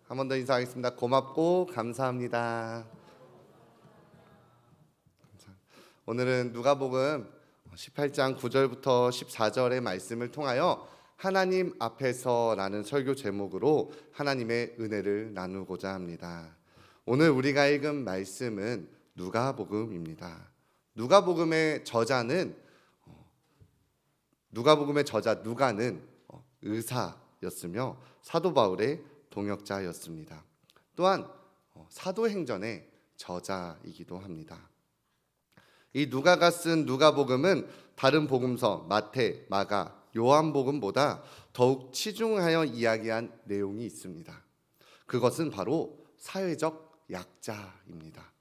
한 번 더 인사하겠습니다. 고맙고 감사합니다. 오늘은 누가복음 18장 9절부터 14절의 말씀을 통하여 하나님 앞에서라는 설교 제목으로 하나님의 은혜를 나누고자 합니다. 오늘 우리가 읽은 말씀은 누가복음입니다. 누가복음의 저자 누가는 의사였으며 사도 바울의 동역자였습니다. 또한 사도행전의 저자이기도 합니다. 이 누가가 쓴 누가복음은 다른 복음서 마태, 마가, 요한복음보다 더욱 치중하여 이야기한 내용이 있습니다. 그것은 바로 사회적 약자입니다.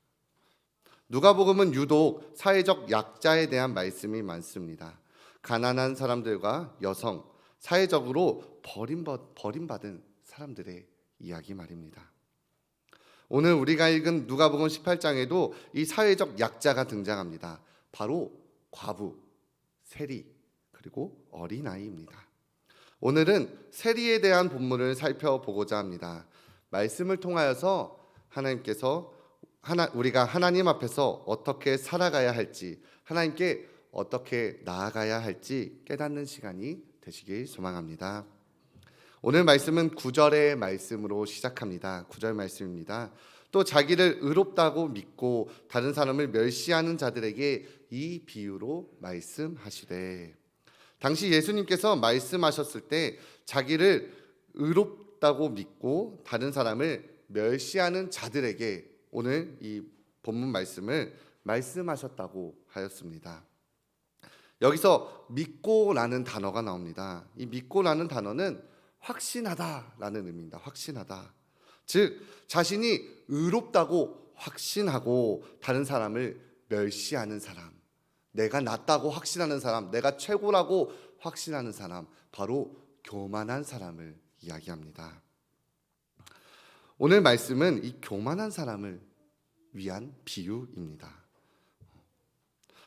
누가복음은 유독 사회적 약자에 대한 말씀이 많습니다. 가난한 사람들과 여성, 사회적으로 버림받은 사람들의 이야기 말입니다. 오늘 우리가 읽은 누가복음 18장에도 이 사회적 약자가 등장합니다. 바로 과부, 세리, 그리고 어린아이입니다. 오늘은 세리에 대한 본문을 살펴보고자 합니다. 말씀을 통하여서 우리가 하나님 앞에서 어떻게 살아가야 할지, 하나님께 어떻게 나아가야 할지 깨닫는 시간이 되시길 소망합니다. 오늘 말씀은 9절의 말씀으로 시작합니다. 9절 말씀입니다. 또 자기를 의롭다고 믿고 다른 사람을 멸시하는 자들에게 이 비유로 말씀하시되, 당시 예수님께서 말씀하셨을 때 자기를 의롭다고 믿고 다른 사람을 멸시하는 자들에게 오늘 이 본문 말씀을 말씀하셨다고 하였습니다. 여기서 믿고라는 단어가 나옵니다. 이 믿고라는 단어는 확신하다라는 의미입니다. 확신하다. 즉 자신이 의롭다고 확신하고 다른 사람을 멸시하는 사람, 내가 낫다고 확신하는 사람, 내가 최고라고 확신하는 사람, 바로 교만한 사람을 이야기합니다. 오늘 말씀은 이 교만한 사람을 위한 비유입니다.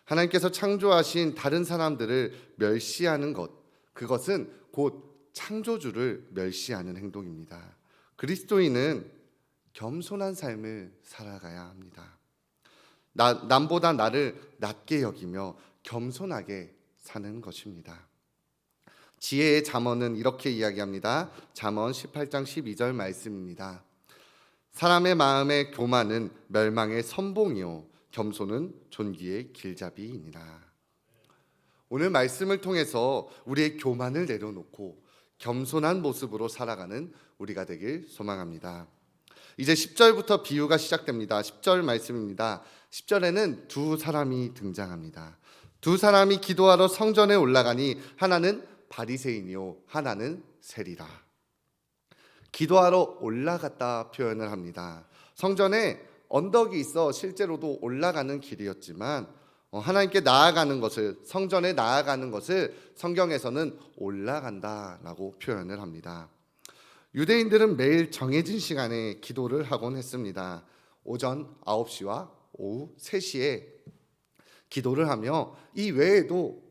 하나님께서 창조하신 다른 사람들을 멸시하는 것, 그것은 곧 창조주를 멸시하는 행동입니다. 그리스도인은 겸손한 삶을 살아가야 합니다. 남보다 나를 낮게 여기며 겸손하게 사는 것입니다. 지혜의 잠언은 이렇게 이야기합니다. 잠언 18장 12절 말씀입니다. 사람의 마음의 교만은 멸망의 선봉이요 겸손은 존귀의 길잡이이니라. 오늘 말씀을 통해서 우리의 교만을 내려놓고 겸손한 모습으로 살아가는 우리가 되길 소망합니다. 이제 10절부터 비유가 시작됩니다. 10절 말씀입니다. 10절에는 두 사람이 등장합니다. 두 사람이 기도하러 성전에 올라가니 하나는 바리새인이요 하나는 세리라. 기도하러 올라갔다 표현을 합니다. 성전에 언덕이 있어 실제로도 올라가는 길이었지만 하나님께 나아가는 것을, 성전에 나아가는 것을 성경에서는 올라간다라고 표현을 합니다. 유대인들은 매일 정해진 시간에 기도를 하곤 했습니다. 오전 9시와 오후 3시에 기도를 하며 이 외에도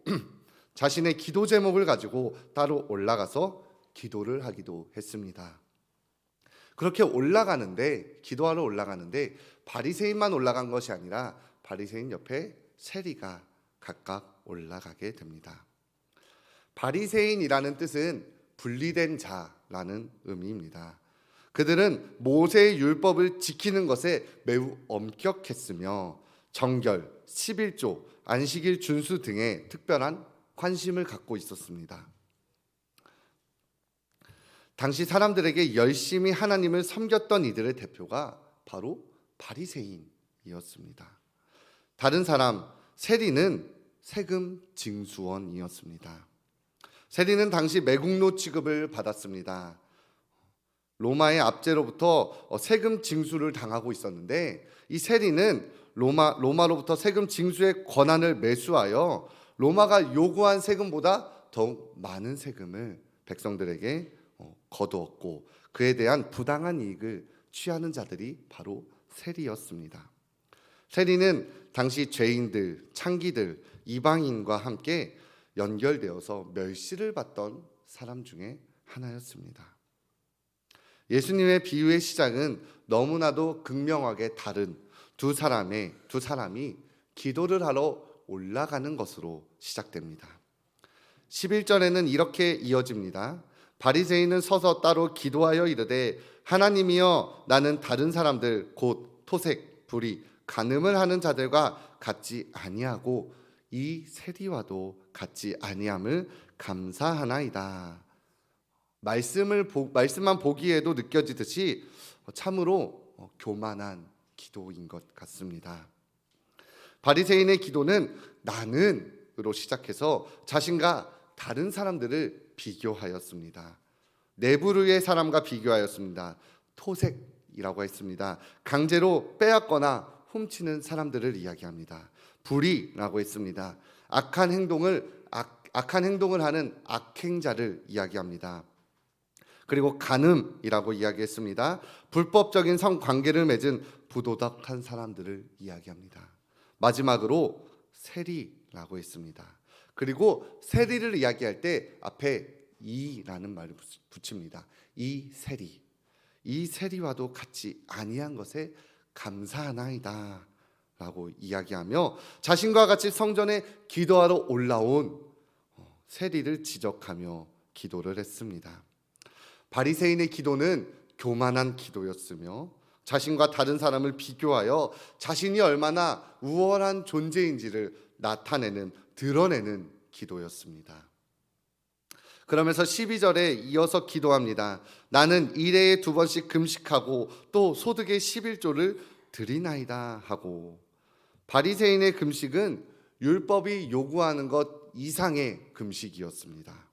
자신의 기도 제목을 가지고 따로 올라가서 기도를 하기도 했습니다. 그렇게 기도하러 올라가는데 바리새인만 올라간 것이 아니라 바리새인 옆에 세리가 각각 올라가게 됩니다. 바리새인이라는 뜻은 분리된 자라는 의미입니다. 그들은 모세의 율법을 지키는 것에 매우 엄격했으며 정결, 11조, 안식일 준수 등에 특별한 관심을 갖고 있었습니다. 당시 사람들에게 열심히 하나님을 섬겼던 이들의 대표가 바로 바리새인이었습니다. 다른 사람, 세리는 세금 징수원이었습니다. 세리는 당시 매국노 취급을 받았습니다. 로마의 압제로부터 세금 징수를 당하고 있었는데 이 세리는 로마로부터 세금 징수의 권한을 매수하여 로마가 요구한 세금보다 더욱 많은 세금을 백성들에게 거두었고 그에 대한 부당한 이익을 취하는 자들이 바로 세리였습니다. 세리는 당시 죄인들, 창기들, 이방인과 함께 연결되어서 멸시를 받던 사람 중에 하나였습니다. 예수님의 비유의 시작은 너무나도 극명하게 다른 두 사람이 기도를 하러 올라가는 것으로 시작됩니다. 11절에는 이렇게 이어집니다. 바리새인은 서서 따로 기도하여 이르되 하나님이여, 나는 다른 사람들 곧 토색, 불의, 간음을 하는 자들과 같지 아니하고 이 세리와도 같지 아니함을 감사하나이다. 말씀만 보기에도 느껴지듯이 참으로 교만한 기도인 것 같습니다. 바리새인의 기도는 나는으로 시작해서 자신과 다른 사람들을 비교하였습니다. 내부르의 사람과 비교하였습니다. 토색이라고 했습니다. 강제로 빼앗거나 훔치는 사람들을 이야기합니다. 불의라고 했습니다. 악한 행동을 하는 악행자를 이야기합니다. 그리고 간음이라고 이야기했습니다. 불법적인 성관계를 맺은 부도덕한 사람들을 이야기합니다. 마지막으로 세리라고 했습니다. 그리고 세리를 이야기할 때 앞에 이라는 말을 붙입니다. 이 세리와도 같이 아니한 것에 감사하나이다 라고 이야기하며 자신과 같이 성전에 기도하러 올라온 세리를 지적하며 기도를 했습니다. 바리새인의 기도는 교만한 기도였으며 자신과 다른 사람을 비교하여 자신이 얼마나 우월한 존재인지를 드러내는 기도였습니다. 그러면서 12절에 이어서 기도합니다. 나는 일해에 2번씩 금식하고 또 소득의 11조를 드리나이다 하고, 바리새인의 금식은 율법이 요구하는 것 이상의 금식이었습니다.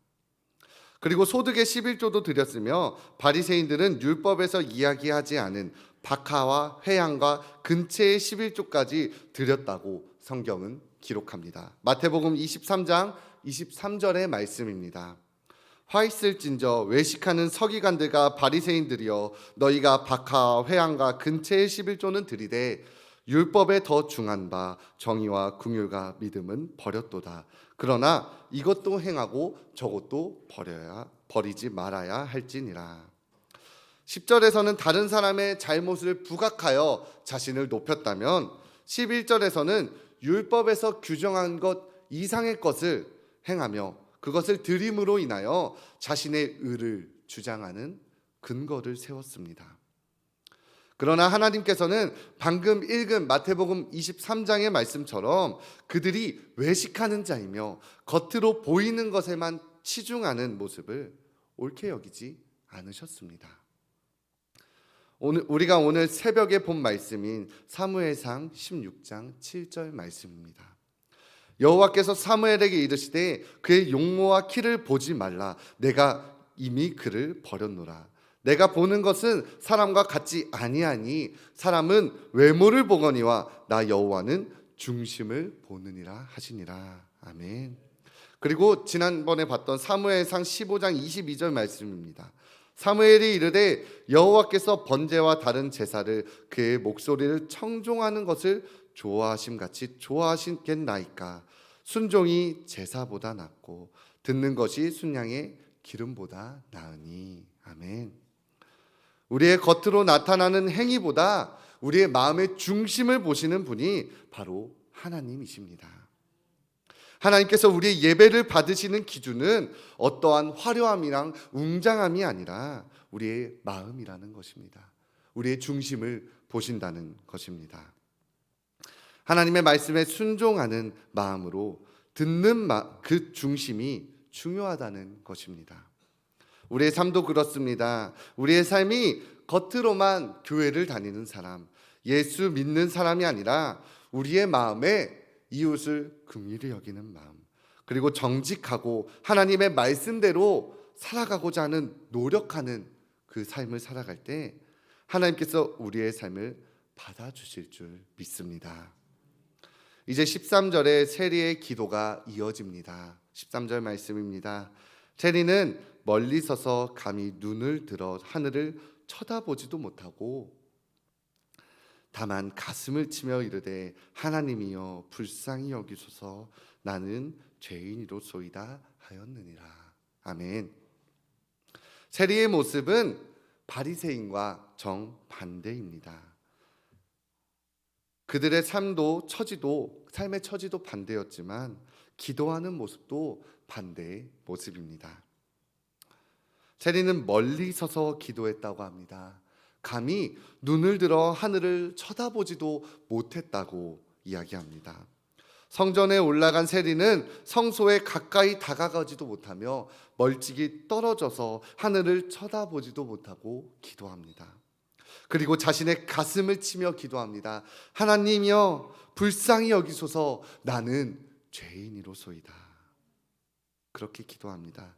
그리고 소득의 11조도 드렸으며 바리새인들은 율법에서 이야기하지 않은 박하와 회향과 근체의 11조까지 드렸다고 성경은 기록합니다. 마태복음 23장 23절의 말씀입니다. 화 있을진저 외식하는 서기관들과 바리새인들이여, 너희가 박하와 회향과 근체의 11조는 드리되 율법에 더 중한 바 정의와 긍휼과 믿음은 버렸도다. 그러나 이것도 행하고 저것도 버리지 말아야 할지니라. 10절에서는 다른 사람의 잘못을 부각하여 자신을 높였다면 11절에서는 율법에서 규정한 것 이상의 것을 행하며 그것을 드림으로 인하여 자신의 의를 주장하는 근거를 세웠습니다. 그러나 하나님께서는 방금 읽은 마태복음 23장의 말씀처럼 그들이 외식하는 자이며 겉으로 보이는 것에만 치중하는 모습을 옳게 여기지 않으셨습니다. 우리가 오늘 새벽에 본 말씀인 사무엘상 16장 7절 말씀입니다. 여호와께서 사무엘에게 이르시되 그의 용모와 키를 보지 말라. 내가 이미 그를 버렸노라. 내가 보는 것은 사람과 같지 아니하니 사람은 외모를 보거니와 나 여호와는 중심을 보느니라 하시니라. 아멘. 그리고 지난번에 봤던 사무엘상 15장 22절 말씀입니다. 사무엘이 이르되 여호와께서 번제와 다른 제사를 그의 목소리를 청종하는 것을 좋아하심 같이 좋아하시겠나이까. 순종이 제사보다 낫고 듣는 것이 순양의 기름보다 나으니. 아멘. 우리의 겉으로 나타나는 행위보다 우리의 마음의 중심을 보시는 분이 바로 하나님이십니다. 하나님께서 우리의 예배를 받으시는 기준은 어떠한 화려함이랑 웅장함이 아니라 우리의 마음이라는 것입니다. 우리의 중심을 보신다는 것입니다. 하나님의 말씀에 순종하는 마음으로 듣는 그 중심이 중요하다는 것입니다. 우리의 삶도 그렇습니다. 우리의 삶이 겉으로만 교회를 다니는 사람, 예수 믿는 사람이 아니라 우리의 마음에 이웃을 긍휼히 여기는 마음, 그리고 정직하고 하나님의 말씀대로 살아가고자 하는 노력하는 그 삶을 살아갈 때 하나님께서 우리의 삶을 받아주실 줄 믿습니다. 이제 13절에 세리의 기도가 이어집니다. 13절 말씀입니다. 세리는 멀리 서서 감히 눈을 들어 하늘을 쳐다보지도 못하고 다만 가슴을 치며 이르되 하나님이여 불쌍히 여기소서 나는 죄인이로소이다 하였느니라. 아멘. 세리의 모습은 바리새인과 정반대입니다. 그들의 삶의 처지도 반대였지만 기도하는 모습도 반대의 모습입니다. 세리는 멀리 서서 기도했다고 합니다. 감히 눈을 들어 하늘을 쳐다보지도 못했다고 이야기합니다. 성전에 올라간 세리는 성소에 가까이 다가가지도 못하며 멀찍이 떨어져서 하늘을 쳐다보지도 못하고 기도합니다. 그리고 자신의 가슴을 치며 기도합니다. 하나님이여 불쌍히 여기소서, 나는 죄인이로소이다. 그렇게 기도합니다.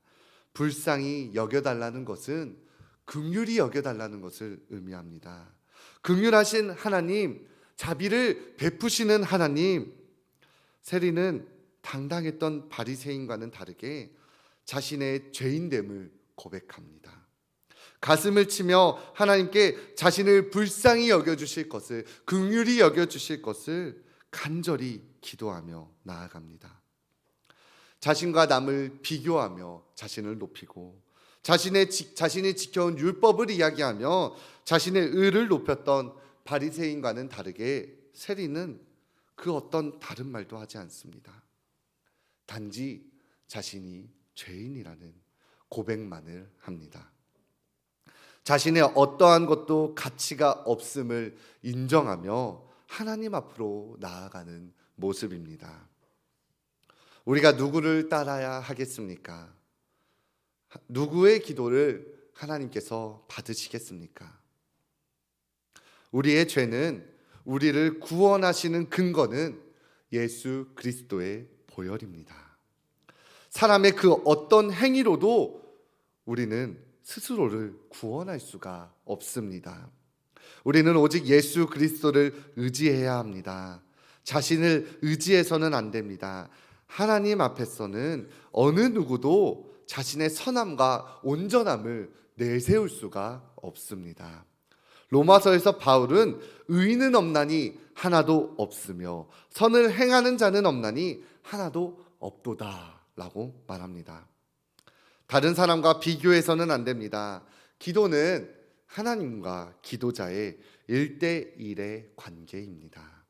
불쌍히 여겨달라는 것은 긍휼히 여겨달라는 것을 의미합니다. 긍휼하신 하나님, 자비를 베푸시는 하나님. 세리는 당당했던 바리새인과는 다르게 자신의 죄인됨을 고백합니다. 가슴을 치며 하나님께 자신을 불쌍히 여겨주실 것을, 긍휼히 여겨주실 것을 간절히 기도하며 나아갑니다. 자신과 남을 비교하며 자신을 높이고 자신이 지켜온 율법을 이야기하며 자신의 의를 높였던 바리새인과는 다르게 세리는 그 어떤 다른 말도 하지 않습니다. 단지 자신이 죄인이라는 고백만을 합니다. 자신의 어떠한 것도 가치가 없음을 인정하며 하나님 앞으로 나아가는 모습입니다. 우리가 누구를 따라야 하겠습니까? 누구의 기도를 하나님께서 받으시겠습니까? 우리의 죄는, 우리를 구원하시는 근거는 예수 그리스도의 보혈입니다. 사람의 그 어떤 행위로도 우리는 스스로를 구원할 수가 없습니다. 우리는 오직 예수 그리스도를 의지해야 합니다. 자신을 의지해서는 안 됩니다. 하나님 앞에서는 어느 누구도 자신의 선함과 온전함을 내세울 수가 없습니다. 로마서에서 바울은 의인은 없나니 하나도 없으며 선을 행하는 자는 없나니 하나도 없도다 라고 말합니다. 다른 사람과 비교해서는 안 됩니다. 기도는 하나님과 기도자의 1대1의 관계입니다.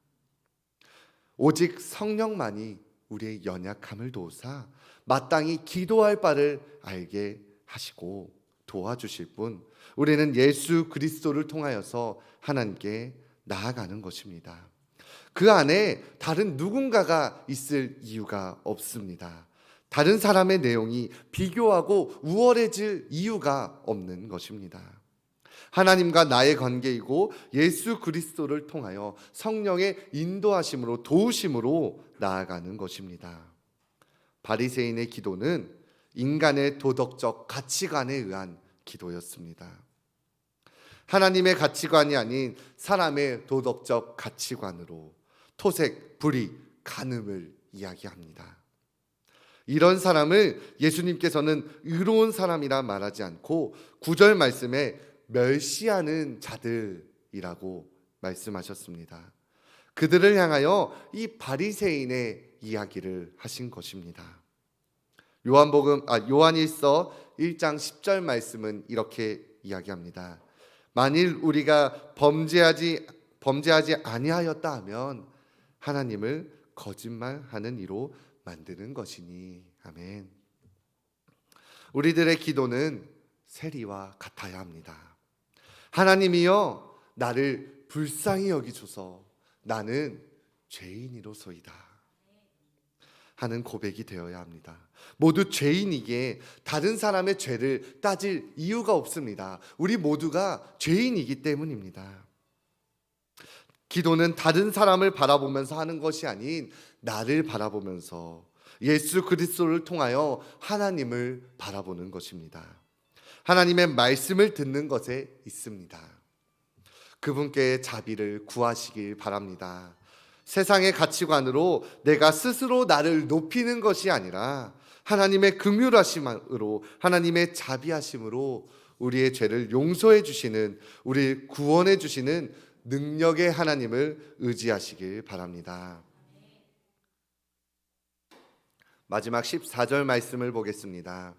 오직 성령만이 우리의 연약함을 도우사 마땅히 기도할 바를 알게 하시고 도와주실 분, 우리는 예수 그리스도를 통하여서 하나님께 나아가는 것입니다. 그 안에 다른 누군가가 있을 이유가 없습니다. 다른 사람의 내용이 비교하고 우월해질 이유가 없는 것입니다. 하나님과 나의 관계이고 예수 그리스도를 통하여 성령의 인도하심으로, 도우심으로 나아가는 것입니다. 바리새인의 기도는 인간의 도덕적 가치관에 의한 기도였습니다. 하나님의 가치관이 아닌 사람의 도덕적 가치관으로 토색, 불의, 간음을 이야기합니다. 이런 사람을 예수님께서는 의로운 사람이라 말하지 않고 9절 말씀에 멸시하는 자들이라고 말씀하셨습니다. 그들을 향하여 이 바리새인의 이야기를 하신 것입니다. 요한일서 1장 10절 말씀은 이렇게 이야기합니다. 만일 우리가 범죄하지 아니하였다 하면 하나님을 거짓말하는 이로 만드는 것이니. 아멘. 우리들의 기도는 세리와 같아야 합니다. 하나님이여 나를 불쌍히 여기소서, 나는 죄인이로소이다 하는 고백이 되어야 합니다. 모두 죄인이기에 다른 사람의 죄를 따질 이유가 없습니다. 우리 모두가 죄인이기 때문입니다. 기도는 다른 사람을 바라보면서 하는 것이 아닌 나를 바라보면서 예수 그리스도를 통하여 하나님을 바라보는 것입니다. 하나님의 말씀을 듣는 것에 있습니다. 그분께 자비를 구하시길 바랍니다. 세상의 가치관으로 내가 스스로 나를 높이는 것이 아니라 하나님의 긍휼하심으로, 하나님의 자비하심으로 우리의 죄를 용서해 주시는, 우리를 구원해 주시는 능력의 하나님을 의지하시길 바랍니다. 마지막 14절 말씀을 보겠습니다.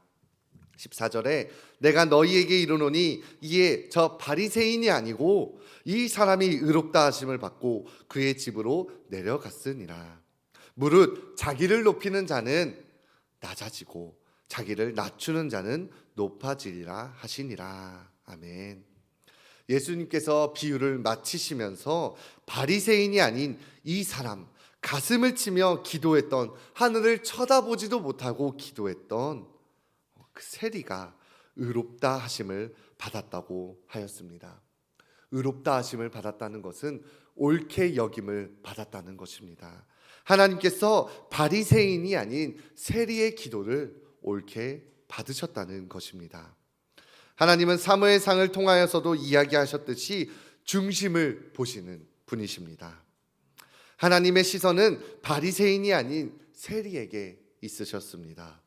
14절에 내가 너희에게 이르노니 이에 저 바리새인이 아니고 이 사람이 의롭다 하심을 받고 그의 집으로 내려갔으니라. 무릇 자기를 높이는 자는 낮아지고 자기를 낮추는 자는 높아지리라 하시니라. 아멘. 예수님께서 비유를 마치시면서 바리새인이 아닌 이 사람, 가슴을 치며 기도했던, 하늘을 쳐다보지도 못하고 기도했던 그 세리가 의롭다 하심을 받았다고 하였습니다. 의롭다 하심을 받았다는 것은 옳게 여김을 받았다는 것입니다. 하나님께서 바리새인이 아닌 세리의 기도를 옳게 받으셨다는 것입니다. 하나님은 사무엘상을 통하여서도 이야기하셨듯이 중심을 보시는 분이십니다. 하나님의 시선은 바리새인이 아닌 세리에게 있으셨습니다.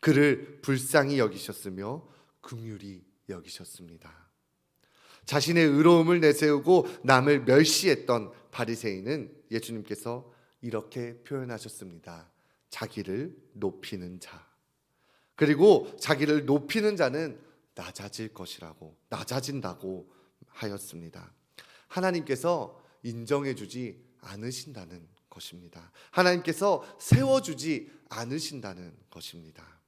그를 불쌍히 여기셨으며 긍휼히 여기셨습니다. 자신의 의로움을 내세우고 남을 멸시했던 바리새인은 예수님께서 이렇게 표현하셨습니다. 자기를 높이는 자. 그리고 자기를 높이는 자는 낮아질 것이라고, 낮아진다고 하였습니다. 하나님께서 인정해주지 않으신다는 것입니다. 하나님께서 세워주지 않으신다는 것입니다.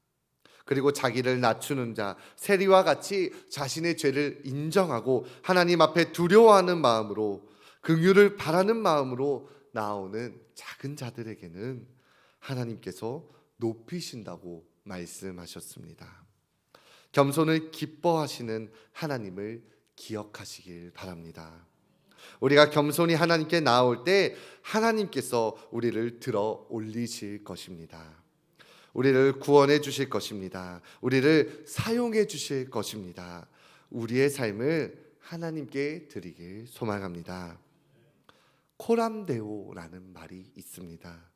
그리고 자기를 낮추는 자, 세리와 같이 자신의 죄를 인정하고 하나님 앞에 두려워하는 마음으로, 긍휼을 바라는 마음으로 나오는 작은 자들에게는 하나님께서 높이신다고 말씀하셨습니다. 겸손을 기뻐하시는 하나님을 기억하시길 바랍니다. 우리가 겸손히 하나님께 나올 때 하나님께서 우리를 들어 올리실 것입니다. 우리를 구원해 주실 것입니다. 우리를 사용해 주실 것입니다. 우리의 삶을 하나님께 드리길 소망합니다. 코람데오라는 말이 있습니다.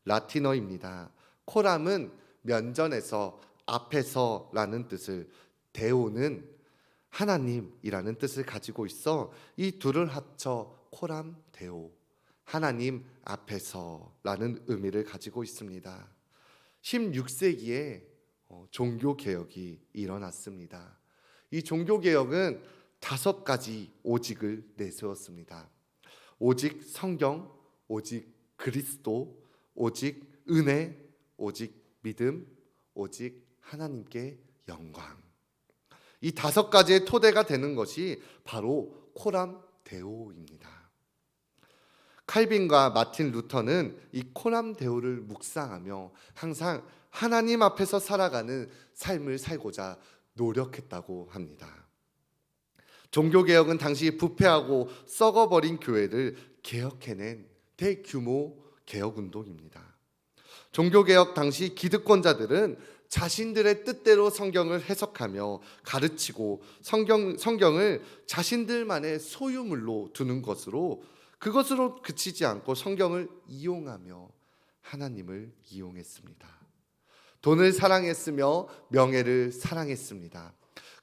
라틴어입니다. 코람은 면전에서, 앞에서라는 뜻을, 데오는 하나님이라는 뜻을 가지고 있어 이 둘을 합쳐 코람데오, 하나님 앞에서라는 의미를 가지고 있습니다. 16세기에 종교개혁이 일어났습니다. 이 종교개혁은 5가지 오직을 내세웠습니다. 오직 성경, 오직 그리스도, 오직 은혜, 오직 믿음, 오직 하나님께 영광. 이 5가지의 토대가 되는 것이 바로 코람데오입니다. 칼빈과 마틴 루터는 이 코람데오를 묵상하며 항상 하나님 앞에서 살아가는 삶을 살고자 노력했다고 합니다. 종교개혁은 당시 부패하고 썩어버린 교회를 개혁해낸 대규모 개혁운동입니다. 종교개혁 당시 기득권자들은 자신들의 뜻대로 성경을 해석하며 가르치고 성경을 자신들만의 소유물로 두는 것으로, 그것으로 그치지 않고 성경을 이용하며 하나님을 이용했습니다. 돈을 사랑했으며 명예를 사랑했습니다.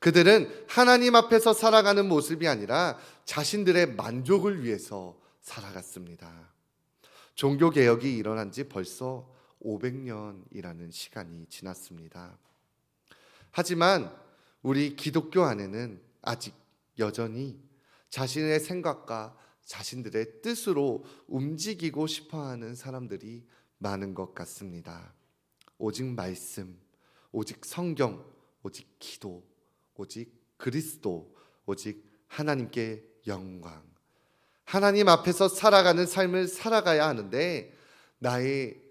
그들은 하나님 앞에서 살아가는 모습이 아니라 자신들의 만족을 위해서 살아갔습니다. 종교개혁이 일어난 지 벌써 500년이라는 시간이 지났습니다. 하지만 우리 기독교 안에는 아직 여전히 자신의 생각과 자신들의 뜻으로 움직이고 싶어하는 사람들이 많은 것 같습니다. 오직 말씀, 오직 성경, 오직 기도, 오직 그리스도, 오직 하나님께 영광. 하나님 앞에서 살아가는 삶을 살아가야 하는데 나의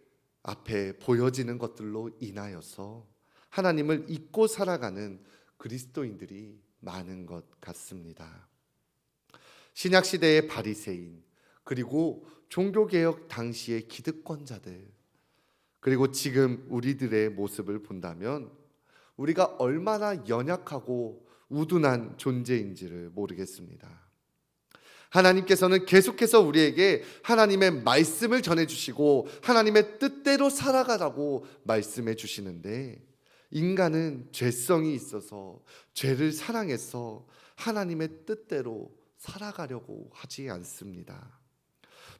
앞에 보여지는 것들로 인하여서 하나님을 잊고 살아가는 그리스도인들이 많은 것 같습니다. 신약시대의 바리새인, 그리고 종교개혁 당시의 기득권자들, 그리고 지금 우리들의 모습을 본다면 우리가 얼마나 연약하고 우둔한 존재인지를 모르겠습니다. 하나님께서는 계속해서 우리에게 하나님의 말씀을 전해주시고 하나님의 뜻대로 살아가라고 말씀해 주시는데, 인간은 죄성이 있어서 죄를 사랑해서 하나님의 뜻대로 살아가려고 하지 않습니다.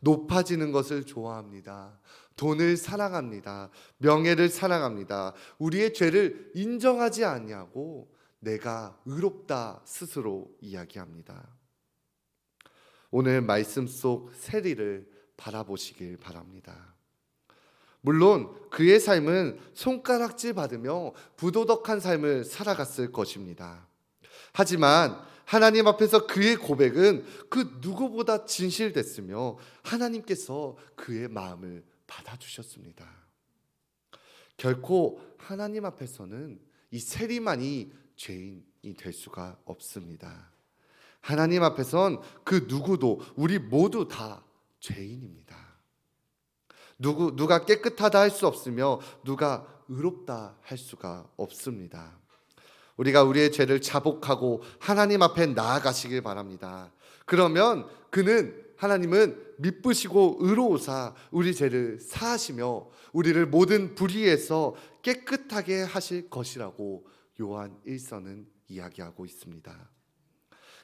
높아지는 것을 좋아합니다. 돈을 사랑합니다. 명예를 사랑합니다. 우리의 죄를 인정하지 아니하고 내가 의롭다 스스로 이야기합니다. 오늘 말씀 속 세리를 바라보시길 바랍니다. 물론 그의 삶은 손가락질 받으며 부도덕한 삶을 살아갔을 것입니다. 하지만 하나님 앞에서 그의 고백은 그 누구보다 진실됐으며 하나님께서 그의 마음을 받아주셨습니다. 결코 하나님 앞에서는 이 세리만이 죄인이 될 수가 없습니다. 하나님 앞에선 그 누구도 우리 모두 다 죄인입니다. 누가 깨끗하다 할 수 없으며 누가 의롭다 할 수가 없습니다. 우리가 우리의 죄를 자복하고 하나님 앞에 나아가시길 바랍니다. 그러면 하나님은 미쁘시고 의로우사 우리 죄를 사하시며 우리를 모든 불의에서 깨끗하게 하실 것이라고 요한 1서는 이야기하고 있습니다.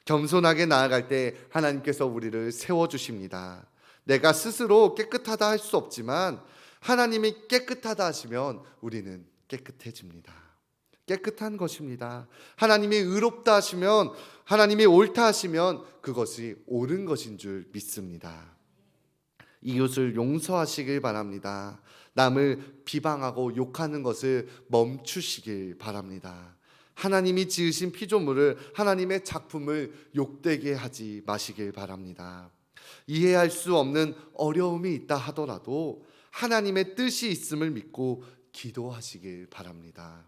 겸손하게 나아갈 때 하나님께서 우리를 세워주십니다. 내가 스스로 깨끗하다 할 수 없지만 하나님이 깨끗하다 하시면 우리는 깨끗해집니다. 깨끗한 것입니다. 하나님이 의롭다 하시면, 하나님이 옳다 하시면 그것이 옳은 것인 줄 믿습니다. 이웃을 용서하시길 바랍니다. 남을 비방하고 욕하는 것을 멈추시길 바랍니다. 하나님이 지으신 피조물을, 하나님의 작품을 욕되게 하지 마시길 바랍니다. 이해할 수 없는 어려움이 있다 하더라도 하나님의 뜻이 있음을 믿고 기도하시길 바랍니다.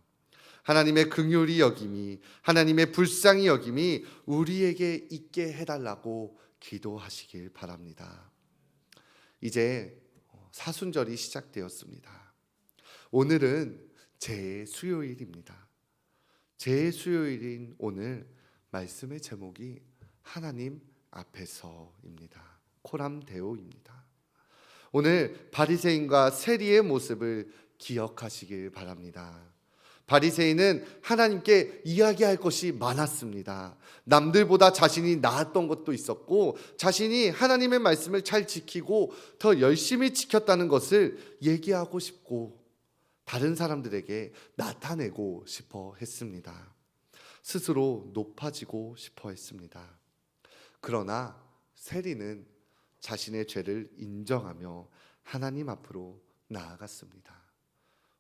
하나님의 긍휼히 여김이, 하나님의 불쌍히 여김이 우리에게 있게 해달라고 기도하시길 바랍니다. 이제 사순절이 시작되었습니다. 오늘은 제수요일입니다. 제수요일인 오늘 말씀의 제목이 하나님 앞에서입니다. 코람데오입니다. 오늘 바리새인과 세리의 모습을 기억하시길 바랍니다. 바리새인은 하나님께 이야기할 것이 많았습니다. 남들보다 자신이 나았던 것도 있었고 자신이 하나님의 말씀을 잘 지키고 더 열심히 지켰다는 것을 얘기하고 싶고 다른 사람들에게 나타내고 싶어 했습니다. 스스로 높아지고 싶어 했습니다. 그러나 세리는 자신의 죄를 인정하며 하나님 앞으로 나아갔습니다.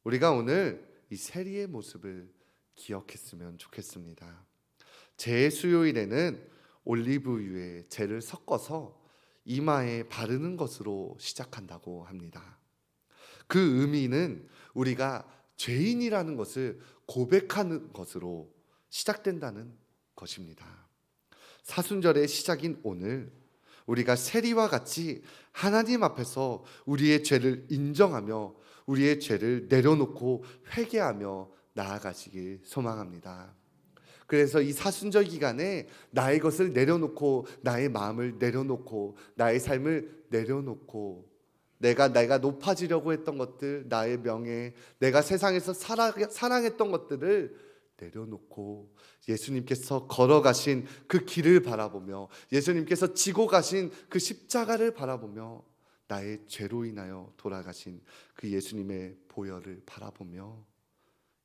우리가 오늘 이 세리의 모습을 기억했으면 좋겠습니다. 제수요일에는 올리브유에 재를 섞어서 이마에 바르는 것으로 시작한다고 합니다. 그 의미는 우리가 죄인이라는 것을 고백하는 것으로 시작된다는 것입니다. 사순절의 시작인 오늘 우리가 세리와 같이 하나님 앞에서 우리의 죄를 인정하며 우리의 죄를 내려놓고 회개하며 나아가시길 소망합니다. 그래서 이 사순절 기간에 나의 것을 내려놓고 나의 마음을 내려놓고 나의 삶을 내려놓고 내가 높아지려고 했던 것들, 나의 명예, 내가 세상에서 사랑했던 것들을 내려놓고 예수님께서 걸어가신 그 길을 바라보며 예수님께서 지고 가신 그 십자가를 바라보며 나의 죄로 인하여 돌아가신 그 예수님의 보혈을 바라보며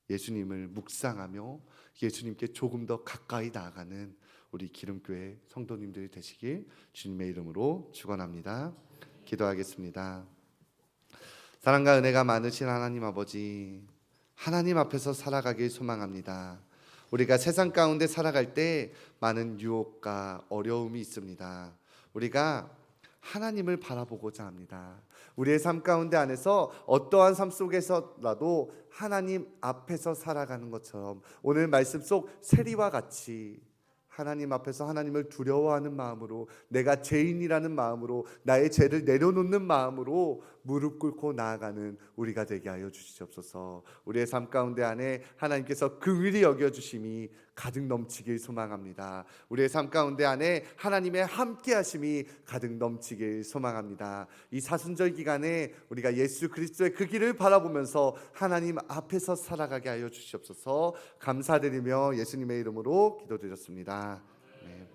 예수님을 묵상하며 예수님께 조금 더 가까이 나아가는 우리 기름교회 성도님들이 되시길 주님의 이름으로 축원합니다. 기도하겠습니다. 사랑과 은혜가 많으신 하나님 아버지, 하나님 앞에서 살아가길 소망합니다. 우리가 세상 가운데 살아갈 때 많은 유혹과 어려움이 있습니다. 우리가 하나님을 바라보고자 합니다. 우리의 삶 가운데 안에서 어떠한 삶 속에서라도 하나님 앞에서 살아가는 것처럼 오늘 말씀 속 세리와 같이 하나님 앞에서 하나님을 두려워하는 마음으로 내가 죄인이라는 마음으로 나의 죄를 내려놓는 마음으로 무릎 꿇고 나아가는 우리가 되게 하여 주시옵소서. 우리의 삶 가운데 안에 하나님께서 긍휼히 여겨주심이 가득 넘치길 소망합니다. 우리의 삶 가운데 안에 하나님의 함께하심이 가득 넘치길 소망합니다. 이 사순절 기간에 우리가 예수 그리스도의 그 길을 바라보면서 하나님 앞에서 살아가게 하여 주시옵소서. 감사드리며 예수님의 이름으로 기도드렸습니다. 네.